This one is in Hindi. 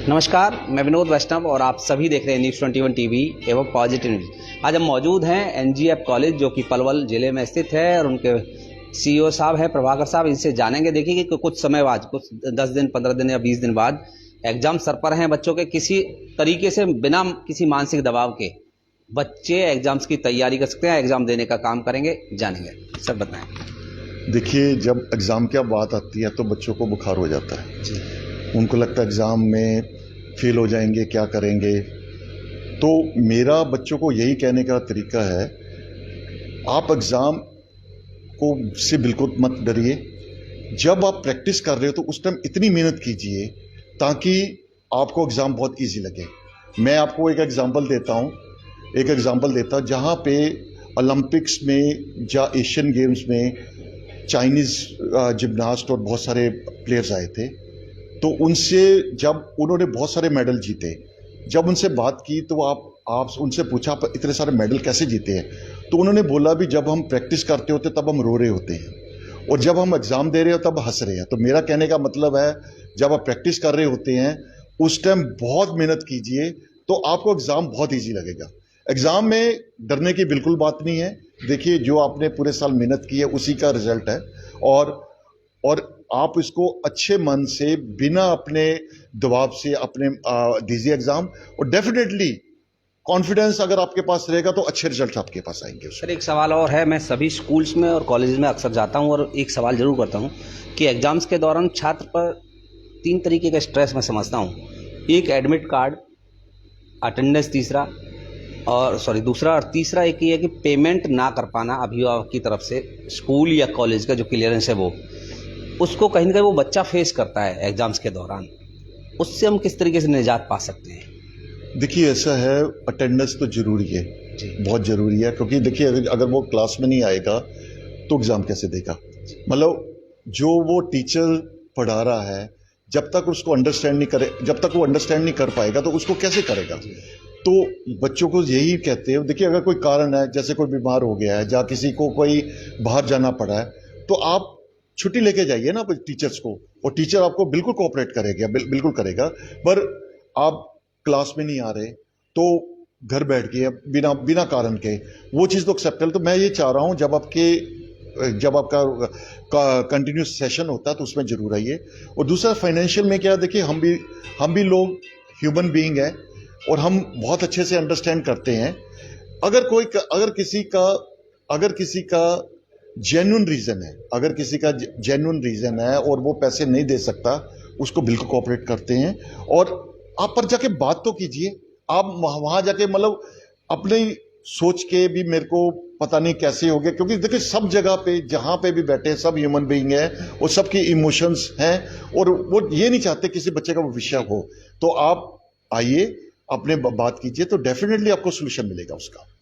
नमस्कार, मैं विनोद वैष्णव और आप सभी देख रहे हैं न्यूज़ 21 टीवी एवं पॉजिटिव न्यूज। आज हम मौजूद हैं एनजीएफ कॉलेज जो कि पलवल जिले में स्थित है और उनके सीईओ साहब हैं प्रभाकर साहब। इनसे जानेंगे देखिए कि कुछ समय बाद, कुछ 10 दिन 15 दिन या 20 दिन बाद एग्जाम सर पर हैं बच्चों के, किसी तरीके से बिना किसी मानसिक दबाव के बच्चे एग्जाम्स की तैयारी कर सकते हैं, एग्जाम देने का काम करेंगे। जानेंगे सर, बताएं। देखिए, जब एग्ज़ाम की बात आती है तो बच्चों को बुखार हो जाता है जी। उनको लगता है एग्ज़ाम में फेल हो जाएंगे, क्या करेंगे। तो मेरा बच्चों को यही कहने का तरीका है, आप एग्ज़ाम को से बिल्कुल मत डरिए। जब आप प्रैक्टिस कर रहे हो तो उस टाइम इतनी मेहनत कीजिए ताकि आपको एग्ज़ाम बहुत इजी लगे। मैं आपको एक एग्ज़ाम्पल देता हूँ जहाँ पे ओलंपिक्स में या एशियन गेम्स में चाइनीज़ जिम्नास्ट और बहुत सारे प्लेयर्स आए थे। तो उनसे जब उन्होंने बहुत सारे मेडल जीते, जब उनसे बात की तो आप उनसे पूछा आप इतने सारे मेडल कैसे जीते हैं, तो उन्होंने बोला भी जब हम प्रैक्टिस करते होते तब हम रो रहे होते हैं और जब हम एग्ज़ाम दे रहे हो तब हंस रहे हैं। तो मेरा कहने का मतलब है, जब आप प्रैक्टिस कर रहे होते हैं उस टाइम बहुत मेहनत कीजिए तो आपको एग्ज़ाम बहुत ईजी लगेगा। एग्ज़ाम में डरने की बिल्कुल बात नहीं है। देखिए, जो आपने पूरे साल मेहनत की है उसी का रिजल्ट है और आप इसको अच्छे मन से, बिना अपने दबाव से अपने दीजिए एग्ज़ाम, और डेफिनेटली कॉन्फिडेंस अगर आपके पास रहेगा तो अच्छे रिजल्ट आपके पास आएंगे। सर, एक सवाल और है। मैं सभी स्कूल्स में और कॉलेज में अक्सर जाता हूं और एक सवाल जरूर करता हूं कि एग्जाम्स के दौरान छात्र पर 3 तरीके का स्ट्रेस मैं समझता हूं। एक एडमिट कार्ड, अटेंडेंस दूसरा और तीसरा एक ये है कि पेमेंट ना कर पाना अभिभावक की तरफ से, स्कूल या कॉलेज का जो क्लियरेंस है वो, उसको कहीं ना कहीं वो बच्चा फेस करता है एग्जाम्स के दौरान। उससे हम किस तरीके से निजात पा सकते हैं? देखिए, ऐसा है, अटेंडेंस तो ज़रूरी है जी, बहुत ज़रूरी है। क्योंकि देखिए, अगर वो क्लास में नहीं आएगा तो एग्ज़ाम कैसे देगा। मतलब जो वो टीचर पढ़ा रहा है, जब तक उसको अंडरस्टैंड नहीं करे, जब तक वो अंडरस्टैंड नहीं कर पाएगा तो उसको कैसे करेगा। तो बच्चों को यही कहते हैं, देखिए अगर कोई कारण है, जैसे कोई बीमार हो गया है या किसी को कोई बाहर जाना पड़ा है, तो आप छुट्टी लेके जाइए ना टीचर्स को, और टीचर आपको बिल्कुल कोऑपरेट करेगा, बिल्कुल करेगा। पर आप क्लास में नहीं आ रहे तो घर बैठ गए बिना कारण के, वो चीज़ तो एक्सेप्टेबल। तो मैं ये चाह रहा हूँ, जब आपका कंटिन्यूस सेशन होता है तो उसमें जरूर आइए। और दूसरा, फाइनेंशियल में क्या, देखिए हम भी लोग ह्यूमन बीइंग है और हम बहुत अच्छे से अंडरस्टैंड करते हैं। अगर किसी का जेन्युइन रीज़न है और वो पैसे नहीं दे सकता, उसको बिल्कुल कोऑपरेट करते हैं। और आप पर जाके बात तो कीजिए। आप वहाँ जाके मतलब अपनी सोच के भी मेरे को पता नहीं कैसे हो गया, क्योंकि देखिए सब जगह पे जहाँ पे भी बैठे हैं सब ह्यूमन बीइंग है और सबकी इमोशंस हैं और वो ये नहीं चाहते किसी बच्चे का वो विषय हो। तो आप आइए, अपने बात कीजिए तो डेफिनेटली आपको सोल्यूशन मिलेगा उसका।